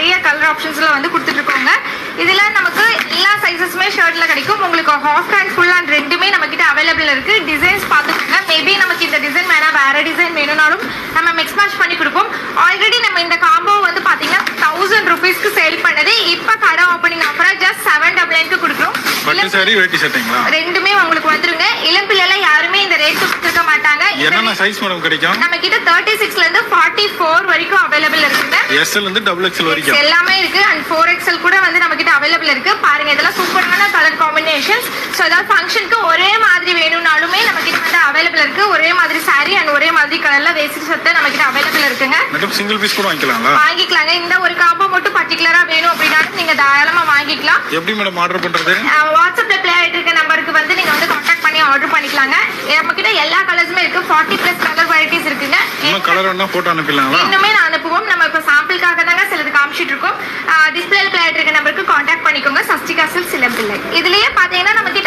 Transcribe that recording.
நிறைய கலர் ஆப்ஷன்ஸ்ல வந்து கொடுத்துட்டு இருக்கோங்க. இதுல நமக்கு எல்லா சைஸஸுமே ஷர்ட்ல கிடைக்கும். உங்களுக்கு ஹாஃப் ஹேண்ட் ஃபுல் ஹேண்ட் ரெண்டுமே நம்ம கிட்ட அவைலபிள் இருக்கு. டிசைன்ஸ் பார்த்துக்கோங்க. மேபி நமக்கு இந்த டிசைன் வேணாம், வேற டிசைன் வேணும்னாலும் நம்ம மிக்ஸ் மேட்ச் பண்ணி கொடுப்போம். ஆல்ரெடி நம்ம இந்த காம்போ வந்து பாத்தீங்கன்னா 1000 rupeesக்கு சேல் பண்ணது. இப்ப கடை ஓப்பனிங் ஆஃபரா ஜஸ்ட் 799க்கு கொடுக்குறோம். ரெண்டுமே உங்களுக்கு வந்துருங்க. இளம் பிள்ளைல யாருமே இந்த ரேட் கொடுத்துருக்க மாட்டாங்க. என்னென்ன சைஸ் மேடம் கிடைக்கும்? நம்ம கிட்ட 36ல இருந்து 44 வரைக்கும் அவைலபிள் இருக்குங்க. SL ல இருந்து XXL வரைக்கும் எல்லாமே இருக்கு. அண்ட் 4XL கூட வந்து நம்ம கிட்ட அவைலபிள் இருக்கு. பாருங்க, இதெல்லாம் சூப்பரான கலர் காம்பினேஷன்ஸ். சோ அதாவது ஃபங்க்ஷனுக்கு ஒரே மாதிரி வேணும்னாலுமே நம்ம கிட்ட வந்து அவைலபிள் இருக்கு. ஒரே மாதிரி saree அண்ட் ஒரே மாதிரி கலர்ல வேஷ்டி சட்டை நம்ம கிட்ட அவைலபிள் இருக்குங்க. மேடம் சிங்கிள் பீஸ் கூட வாங்கிக்கலாம்ல? வாங்கிக்கலாங்க. இந்த ஒரு காம்போ மட்டும் பர்టిక్యులரா வேணும் அப்படினாலும் நீங்க தாராளமா வாங்கிக்கலாம். எப்படி மேடம் ஆர்டர் பண்றது? வாட்ஸ்அப்ல ப்ளே ஆயிட்டு இருக்க நம்பருக்கு வந்து நீங்க வந்து கான்டாக்ட் பண்ணி ஆர்டர் பண்ணிக்கலாங்க. நம்ம கிட்ட எல்லா கலர்ஸுமே இருக்கு. 40+ கலர் வெரைட்டிஸ் இருக்குங்க. இன்னும் கலர் வேணா போட்டோ அனுப்பிடலாங்களா? இன்னுமே நான் அனுப்புவோம். நம்ம இப்ப சாம்பிளுக்காக தாங்க சிலது காமிச்சிட்டு இருக்கோம். டிஸ்பிளேல ப்ளே ஆயிட்டு இருக்க நம்பருக்கு கான்டாக்ட் பண்ணிக்கோங்க. சஷ்டிகா சில்க்ஸ் இளம்பிள்ளை. இதுலயே பாத்தீங்கன்னா நமக்கு